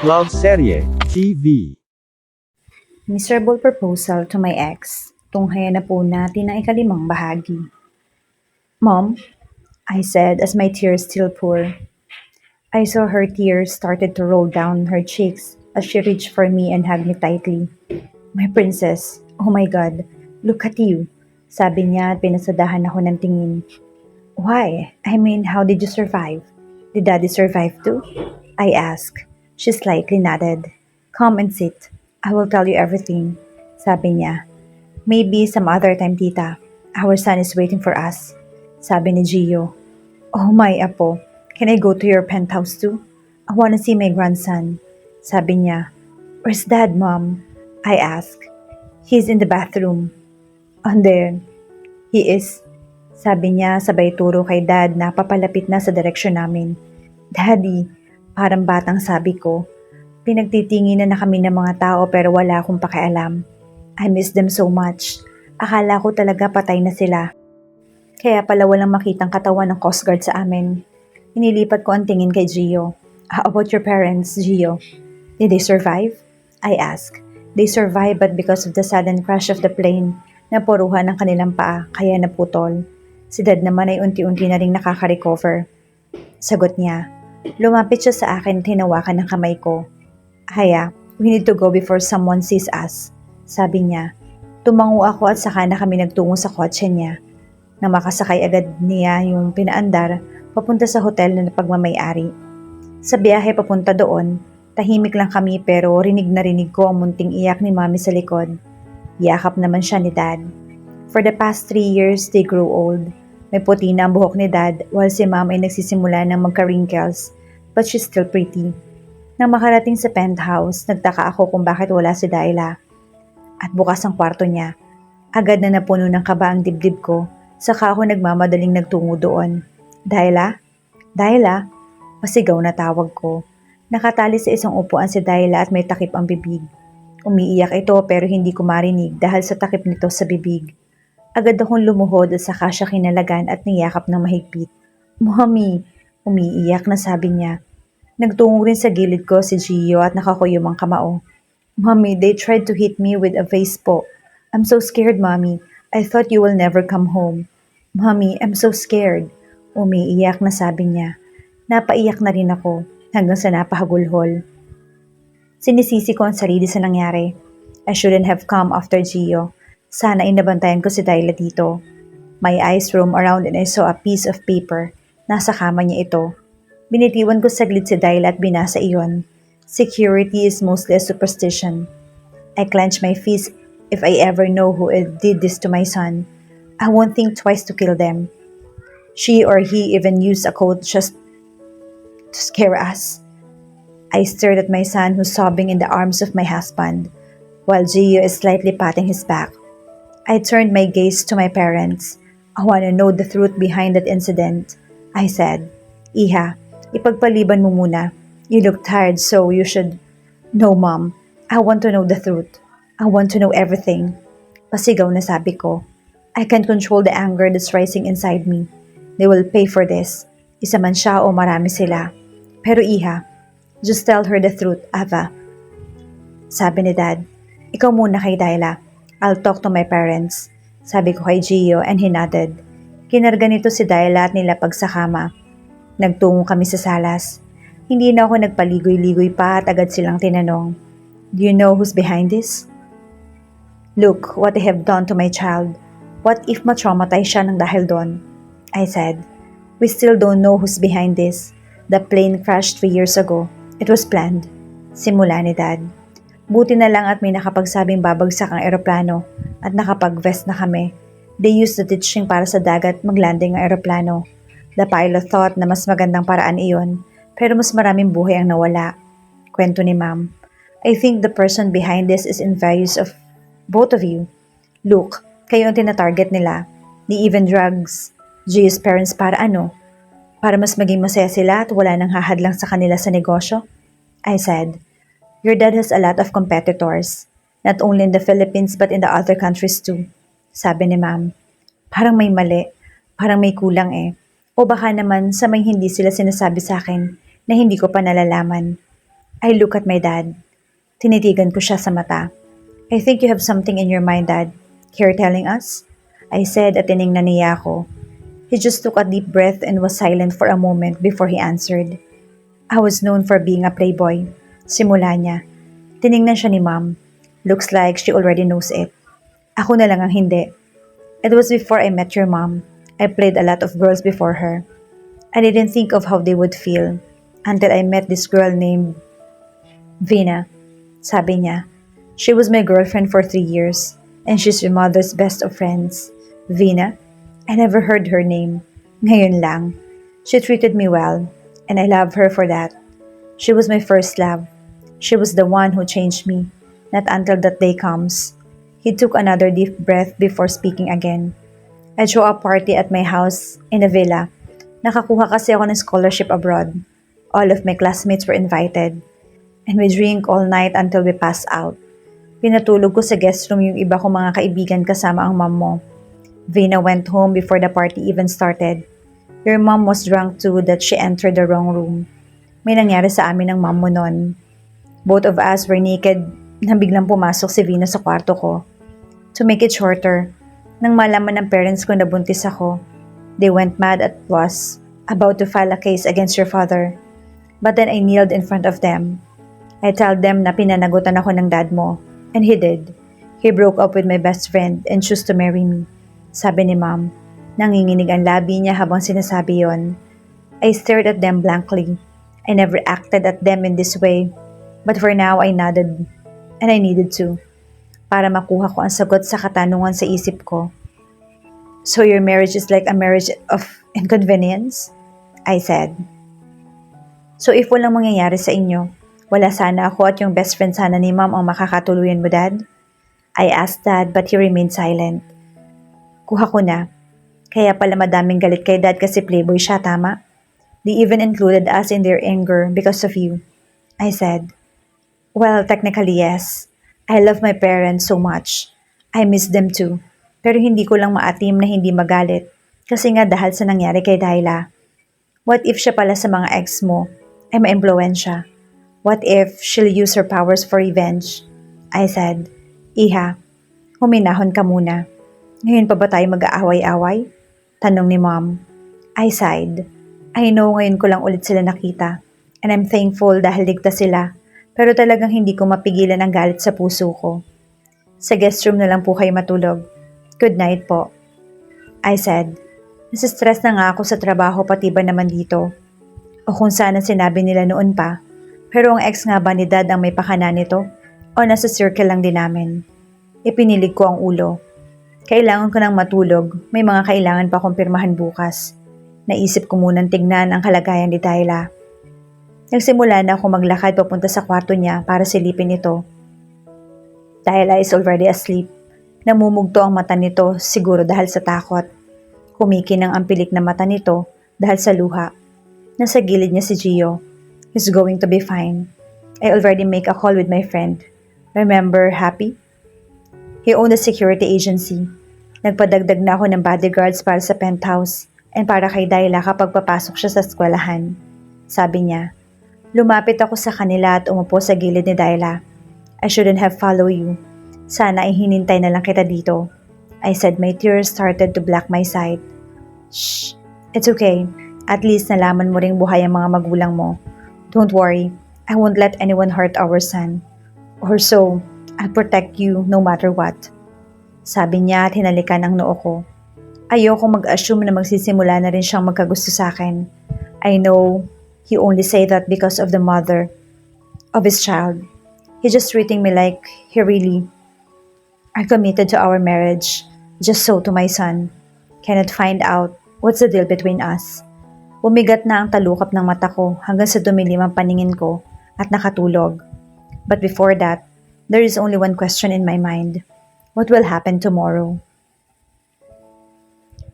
Love Serye TV. Miserable proposal to my ex. Tunghayan na po natin ang ikalimang bahagi. Mom, I said as my tears still pour. I saw her tears started to roll down her cheeks as she reached for me and hugged me tightly. My princess, oh my God, look at you. Sabi niya at pinasadahan ako ng tingin. Why? I mean, how did you survive? Did Daddy survive too? I asked. She slightly nodded. Come and sit. I will tell you everything. Sabi niya. Maybe some other time, tita. Our son is waiting for us. Sabi ni Gio. Oh my apo, can I go to your penthouse too? I wanna see my grandson. Sabi niya. Where's Dad, Mom? I asked. He's in the bathroom. And there. He is. Sabi niya sabay turo kay Dad na papalapit na sa direksyon namin. Daddy, parang batang sabi ko. Pinagtitinginan na kami ng mga tao pero wala akong pakialam. I miss them so much. Akala ko talaga patay na sila. Kaya pala walang makitang katawan ng Coast Guard sa amin. Inilipat ko ang tingin kay Gio. How about your parents, Gio? Did they survive? I asked. They survived but because of the sudden crash of the plane, napuruhan ng kanilang paa kaya naputol. Si Dad naman ay unti-unti na rin nakaka-recover. Sagot niya. Lumapit siya sa akin at hinawakan ng kamay ko. Haya, we need to go before someone sees us. Sabi niya. Tumango ako at saka na kami nagtungo sa kotse niya. Nang makasakay agad niya yung pinaandar papunta sa hotel na napagmamayari. Sa biyahe papunta doon, tahimik lang kami pero rinig na rinig ko ang munting iyak ni Mami sa likod. Yakap naman siya ni Dad. For the past 3 years, they grew old. May puti na ang buhok ni Dad while si Mom ay nagsisimula ng magka-wrinkles, but she's still pretty. Nang makarating sa penthouse, nagtaka ako kung bakit wala si Dayla. At bukas ang kwarto niya. Agad na napuno ng kaba ang dibdib ko, saka ako nagmamadaling nagtungo doon. Dayla? Dayla? Pasigaw na tawag ko. Nakatali sa isang upuan si Dayla at may takip ang bibig. Umiiyak ito pero hindi ko marinig dahil sa takip nito sa bibig. Agad akong lumuhod at saka siya kinalagan at niyakap ng mahigpit. Mommy! Umiiyak na sabi niya. Nagtungo rin sa gilid ko si Gio at nakakuyom ang kamao. Mommy, they tried to hit me with a vase po. I'm so scared, Mommy. I thought you will never come home. Mommy, I'm so scared. Umiiyak na sabi niya. Napaiyak na rin ako hanggang sa napahagulhol. Sinisisi ko ang sarili sa nangyari. I shouldn't have come after Gio. Sana inabantayan ko si Dayla dito. My eyes roamed around and I saw a piece of paper. Nasa kama niya ito. Binitiwan ko saglit si Dayla at binasa iyon. Security is mostly a superstition. I clenched my fist. If I ever know who did this to my son, I won't think twice to kill them. She or he even used a code just to scare us. I stared at my son who's sobbing in the arms of my husband, while Gio is slightly patting his back. I turned my gaze to my parents. I want to know the truth behind that incident. I said, Iha, ipagpaliban mo muna. You look tired so you should... No, Mom. I want to know the truth. I want to know everything. Pasigaw na sabi ko. I can't control the anger that's rising inside me. They will pay for this. Isa man siya o marami sila. Pero Iha, just tell her the truth, Ava. Sabi ni Dad, ikaw muna kay Dayla. I'll talk to my parents. Sabi ko kay Gio and he nodded. Kinarga nito si Dayla at nilapag sa kama. Nagtungo kami sa salas. Hindi na ako nagpaligoy-ligoy pa at agad silang tinanong, do you know who's behind this? Look, what they have done to my child. What if ma-traumatize siya ng dahil doon? I said, we still don't know who's behind this. The plane crashed 3 years ago. It was planned. Simula ni Dad. Buti na lang at may nakapagsabing babagsak ang eroplano at nakapag-vest na kami. They used the ditching para sa dagat maglanding ang eroplano. The pilot thought na mas magandang paraan iyon, pero mas maraming buhay ang nawala. Kwento ni Ma'am. I think the person behind this is envious of both of you. Look, kayo ang tina-target nila. They even drugs Gio's parents para ano? Para mas maging masaya sila at wala nang hahadlang sa kanila sa negosyo? I said, your dad has a lot of competitors. Not only in the Philippines but in the other countries too. Sabi ni Ma'am. Parang may mali. Parang may kulang eh. O baka naman sa may hindi sila sinasabi sa akin na hindi ko pa nalalaman. I look at my dad. Tinitigan ko siya sa mata. I think you have something in your mind, Dad. Care telling us? I said at tiningnan niya ako. He just took a deep breath and was silent for a moment before he answered. I was known for being a playboy. Simula niya. Tiningnan siya ni Mom. Looks like she already knows it. Ako na lang ang hindi. It was before I met your mom. I played a lot of girls before her. I didn't think of how they would feel until I met this girl named Vina. Sabi niya, she was my girlfriend for 3 years and she's your mother's best of friends. Vina? I never heard her name. Ngayon lang. She treated me well and I love her for that. She was my first love. She was the one who changed me, not until that day comes. He took another deep breath before speaking again. I threw a party at my house in a villa. Nakakuha kasi ako ng scholarship abroad. All of my classmates were invited. And we drink all night until we pass out. Pinatulog ko sa guest room yung iba kong mga kaibigan kasama ang mom mo. Vina went home before the party even started. Your mom was drunk too that she entered the wrong room. May nangyari sa amin ng mom mo nun. Both of us were naked nang biglang pumasok si Vina sa kwarto ko. To make it shorter, nang malaman ng parents ko na buntis ako, they went mad at was about to file a case against your father. But then I kneeled in front of them. I told them na pinanagutan ako ng dad mo. And he did. He broke up with my best friend and chose to marry me. Sabi ni Mom. Nanginginig ang labi niya habang sinasabi yon. I stared at them blankly. I never acted at them in this way. But for now, I nodded. And I needed to. Para makuha ko ang sagot sa katanungan sa isip ko. So your marriage is like a marriage of inconvenience? I said. So if walang mangyayari sa inyo, wala sana ako at yung best friend sana ni Mom ang makakatuluyan mo, Dad? I asked Dad but he remained silent. Kuha ko na. Kaya pala madaming galit kay Dad kasi playboy siya, tama? They even included us in their anger because of you. I said. Well, technically yes. I love my parents so much. I miss them too. Pero hindi ko lang maatim na hindi magalit. Kasi nga dahil sa nangyari kay Dayla. What if siya pala sa mga ex mo ay ma-impluwensya? What if she'll use her powers for revenge? I said, Iha, huminahon ka muna. Ngayon pa ba tayo mag-aaway-away? Tanong ni Mom. I sighed. I know ngayon ko lang ulit sila nakita. And I'm thankful dahil ligtas sila. Pero talagang hindi ko mapigilan ang galit sa puso ko. Sa guest room na lang po kayo matulog. Good night po. I said, nasistress na nga ako sa trabaho pati ba naman dito. O kung sana sinabi nila noon pa. Pero ang ex nga ba ni Dad ang may pakana nito? O nasa circle lang din namin? Ipinilig ko ang ulo. Kailangan ko nang matulog. May mga kailangan pa akong pirmahan bukas. Naisip ko munang tignan ang kalagayan ni Dayla. Nagsimula na ako maglakad papunta sa kwarto niya para silipin ito. Dayla is already asleep. Namumugto ang mata nito siguro dahil sa takot. Kumikinang ang pilik na mata nito dahil sa luha. Nasa gilid niya si Gio. He's going to be fine. I already make a call with my friend. Remember Happy? He owned a security agency. Nagpadagdag na ako ng bodyguards para sa penthouse and para kay Dayla kapag papasok siya sa eskwelahan. Sabi niya, lumapit ako sa kanila at umupo sa gilid ni Dayla. I shouldn't have followed you. Sana ay hinintay na lang kita dito. I said my tears started to black my sight. Shh, it's okay. At least nalaman mo ring buhay ang mga magulang mo. Don't worry, I won't let anyone hurt our son. Or so, I'll protect you no matter what. Sabi niya at hinalikan ang noo ko. Ayoko mag-assume na magsisimula na rin siyang magkagusto sa akin. I know he only say that because of the mother of his child. He's just treating me like he really are committed to our marriage, just so to my son. Cannot find out what's the deal between us. Bumigat na ang talukap ng mata ko hanggang sa dumilim ang paningin ko at nakatulog. But before that, there is only one question in my mind. What will happen tomorrow?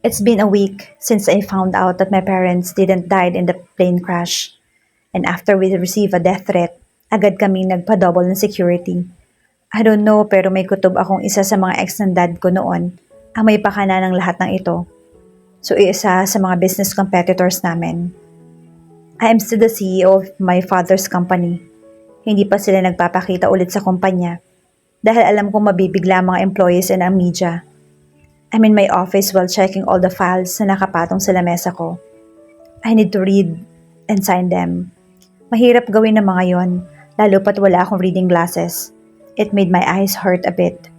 It's been a week since I found out that my parents didn't die in the plane crash. And after we received a death threat, agad kaming nagpa-double ng security. I don't know pero may kutob akong isa sa mga ex ng dad ko noon ang may pakana ng lahat ng ito. So isa sa mga business competitors namin. I am still the CEO of my father's company. Hindi pa sila nagpapakita ulit sa kumpanya dahil alam kong mabibigla ang mga employees and ang media. I'm in my office while checking all the files na nakapatong sa lamesa ko. I need to read and sign them. Mahirap gawin ng mga yon, lalo pat wala akong reading glasses. It made my eyes hurt a bit.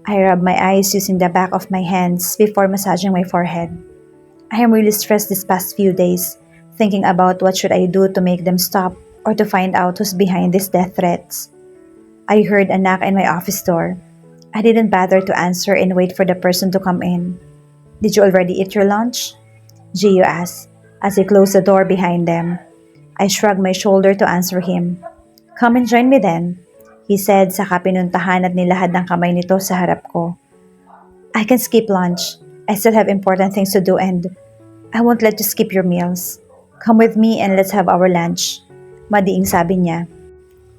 I rub my eyes using the back of my hands before massaging my forehead. I am really stressed this past few days, thinking about what should I do to make them stop or to find out who's behind these death threats. I heard a knock on my office door. I didn't bother to answer and wait for the person to come in. Did you already eat your lunch? Gio asked as he closed the door behind them. I shrugged my shoulder to answer him. Come and join me then, he said saka pinuntahan at nilahad ng kamay nito sa harap ko. I can skip lunch. I still have important things to do and I won't let you skip your meals. Come with me and let's have our lunch. Madiing sabi niya.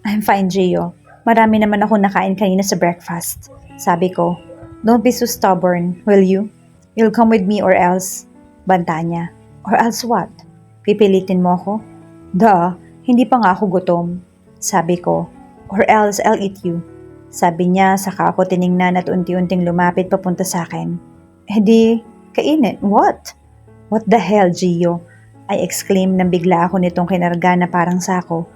I'm fine, Gio. Marami naman ako nakain kanina sa breakfast. Sabi ko, don't be so stubborn, will you? You'll come with me or else. Banta niya. Or else what? Pipilitin mo ako? Duh, hindi pa nga ako gutom. Sabi ko, or else I'll eat you. Sabi niya, saka ako tiningnan at unti-unting lumapit papunta sa akin. Eh di, kainin. What? What the hell, Gio? I exclaimed nang bigla ako nitong kinarga na parang sako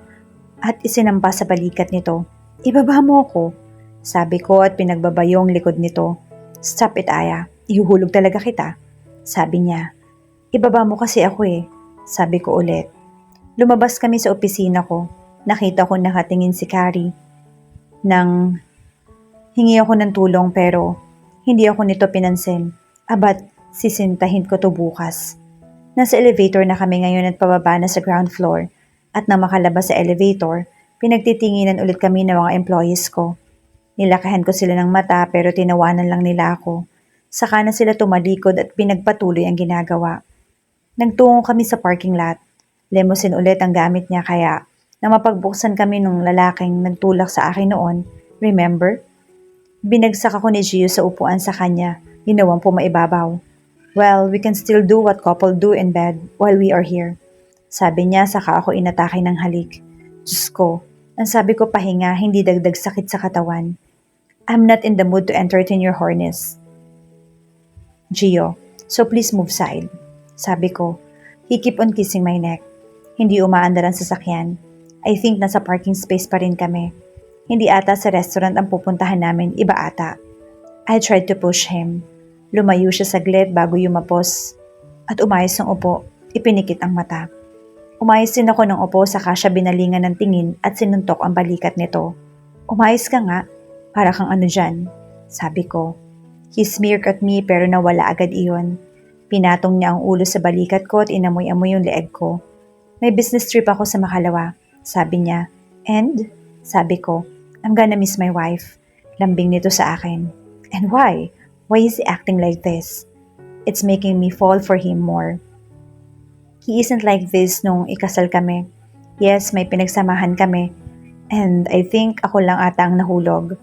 at isinampa sa balikat nito. Ibaba mo ako, sabi ko at pinagbabayong likod nito. Stop it, Aya. Ihuhulog talaga kita. Sabi niya. Ibaba mo kasi ako eh, sabi ko ulit. Lumabas kami sa opisina ko. Nakita ko nakatingin si Carrie. Nang hingi ako ng tulong pero hindi ako nito pinansin. Abat, sisintahin ko to bukas. Nasa elevator na kami ngayon at pababa na sa ground floor. At nang makalabas sa elevator, pinagtitinginan ulit kami ng mga employees ko. Nilakahan ko sila ng mata pero tinawanan lang nila ako. Saka na sila tumalikod at pinagpatuloy ang ginagawa. Nagtungo kami sa parking lot. Limousine ulit ang gamit niya kaya nang mapagbuksan kami nung lalaking nagtulak sa akin noon, remember? Binagsak ako ni Gio sa upuan sa kanya, ginawang pumaibabaw. Well, we can still do what couple do in bed while we are here. Sabi niya saka ako inatake ng halik. Diyos ko, ang sabi ko pahinga, hindi dagdag sakit sa katawan. I'm not in the mood to entertain your horniness. Gio, so please move side. Sabi ko, he keep on kissing my neck. Hindi umaandar ang sasakyan. I think nasa parking space pa rin kami. Hindi ata sa restaurant ang pupuntahan namin, iba ata. I tried to push him. Lumayo siya saglit bago yumapos. At umayos ng upo, ipinikit ang mata. Umayos din ako ng upo saka siya binalingan ng tingin at sinuntok ang balikat nito. Umayos ka nga, para kang ano dyan, sabi ko. He smirked at me pero nawala agad iyon. Pinatong niya ang ulo sa balikat ko at inamoy-amoy yung leeg ko. May business trip ako sa Makalawa, sabi niya. And? Sabi ko, I'm gonna miss my wife. Lambing nito sa akin. And why? Why is he acting like this? It's making me fall for him more. He isn't like this nung ikasal kami. Yes, may pinagsamahan kami. And I think ako lang ata ang nahulog.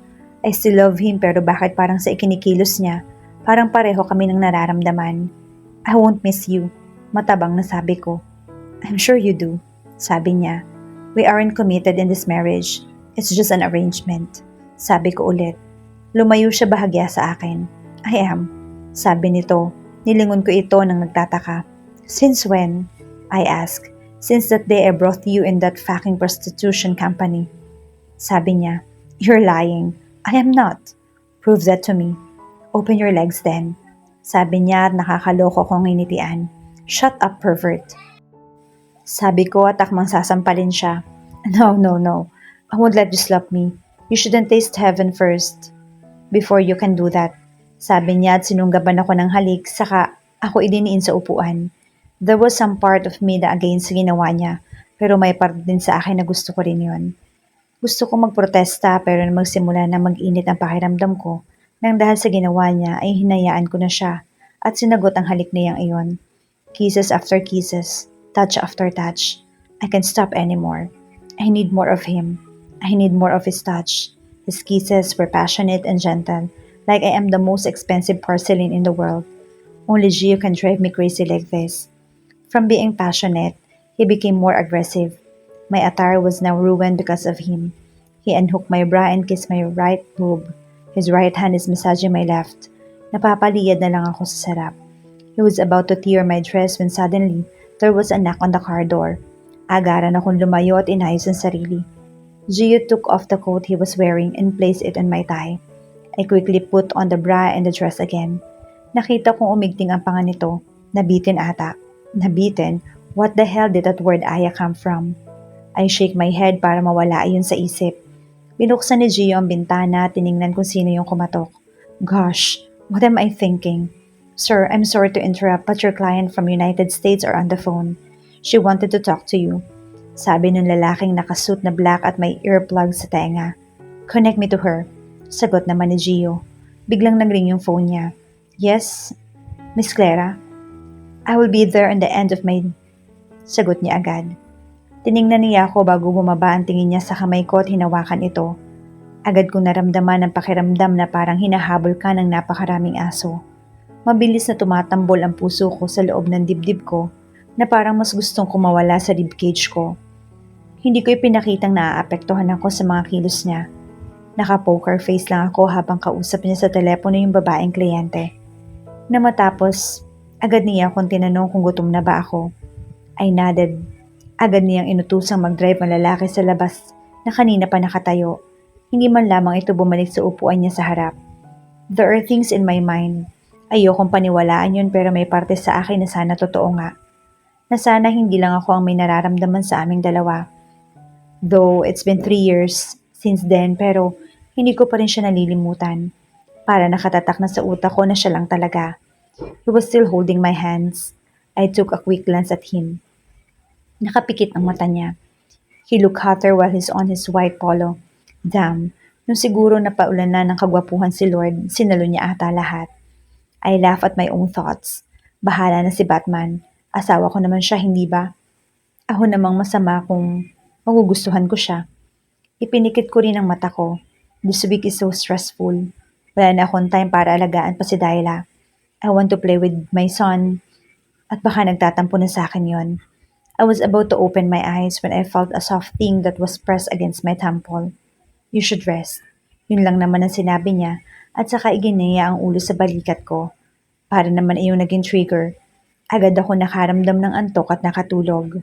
I still love him pero bakit parang sa ikinikilos niya, parang pareho kami ng nararamdaman. I won't miss you, matabang na sabi ko. I'm sure you do, sabi niya. We aren't committed in this marriage. It's just an arrangement. Sabi ko ulit. Lumayo siya bahagya sa akin. I am, sabi nito. Nilingon ko ito nang nagtataka. Since when? I asked. Since that day I brought you in that fucking prostitution company. Sabi niya, you're lying. I am not. Prove that to me. Open your legs then. Sabi niya at nakakaloko kong initian. Shut up, pervert. Sabi ko at akmang sasampalin siya. No. I won't let you slap me. You shouldn't taste heaven first before you can do that. Sabi niya at sinunggaban ako ng halik saka ako idiniin sa upuan. There was some part of me na against sa ginawa niya pero may part din sa akin na gusto ko rin yun. Gusto ko magprotesta pero nang magsimula na mag-init ang pakiramdam ko nang dahil sa ginawa niya ay hinayaan ko na siya at sinagot ang halik niyang iyon. Kisses after kisses, touch after touch. I can't stop anymore. I need more of him. I need more of his touch. His kisses were passionate and gentle, like I am the most expensive porcelain in the world. Only Gio can drive me crazy like this. From being passionate, he became more aggressive. My attire was now ruined because of him. He unhooked my bra and kissed my right boob. His right hand is massaging my left. Napapaliyad na lang ako sa sarap. He was about to tear my dress when suddenly, there was a knock on the car door. Agaran akong lumayo at inayos ang sarili. Gio took off the coat he was wearing and placed it on my thigh. I quickly put on the bra and the dress again. Nakita kong umigting ang panga nito. Nabitin ata. Nabitin? What the hell did that word Aya come from? I shake my head para mawala iyon sa isip. Binuksan ni Gio ang bintana at tiningnan kung sino yung kumatok. Gosh, what am I thinking? Sir, I'm sorry to interrupt but your client from United States are on the phone. She wanted to talk to you. Sabi ng lalaking nakasuit na black at may earplugs sa tenga. Connect me to her. Sagot naman ni Gio. Biglang nagring yung phone niya. Yes, Miss Clara. I will be there on the end of my... Sagot niya agad. Tiningnan niya ako bago bumaba ang tingin niya sa kamay ko at hinawakan ito. Agad kong naramdaman ang pakiramdam na parang hinahabol ka ng napakaraming aso. Mabilis na tumatambol ang puso ko sa loob ng dibdib ko na parang mas gustong kumawala sa ribcage ko. Hindi ko ipinakitang naaapektuhan ako sa mga kilos niya. Naka-poker face lang ako habang kausap niya sa telepono yung babaeng kliyente. Na matapos, agad niya akong tinanong kung gutom na ba ako. I nodded. Agad niyang inutusang mag-drive ang lalaki sa labas na kanina pa nakatayo. Hindi man lamang ito bumalik sa upuan niya sa harap. There are things in my mind. Ayokong paniwalaan yun pero may parte sa akin na sana totoo nga. Na sana hindi lang ako ang may nararamdaman sa aming dalawa. Though it's been 3 years since then pero hindi ko pa rin siya nalilimutan. Para nakatatak na sa utak ko na siya lang talaga. He was still holding my hands. I took a quick glance at him. Nakapikit ang mata niya. He looked hotter while he's on his white polo. Damn, nung siguro napaulan na ng kagwapuhan si Lord, sinalo niya ata lahat. I laugh at my own thoughts. Bahala na si Batman. Asawa ko naman siya, hindi ba? Ako namang masama kung magugustuhan ko siya. Ipinikit ko rin ang mata ko. This week is so stressful. Wala na akong time para alagaan pa si Dayla. I want to play with my son. At baka nagtatampo na sa akin yon. I was about to open my eyes when I felt a soft thing that was pressed against my temple. You should rest. Yun lang naman ang sinabi niya at saka iginaya ang ulo sa balikat ko. Para naman iyong naging trigger. Agad ako nakaramdam ng antok at nakatulog.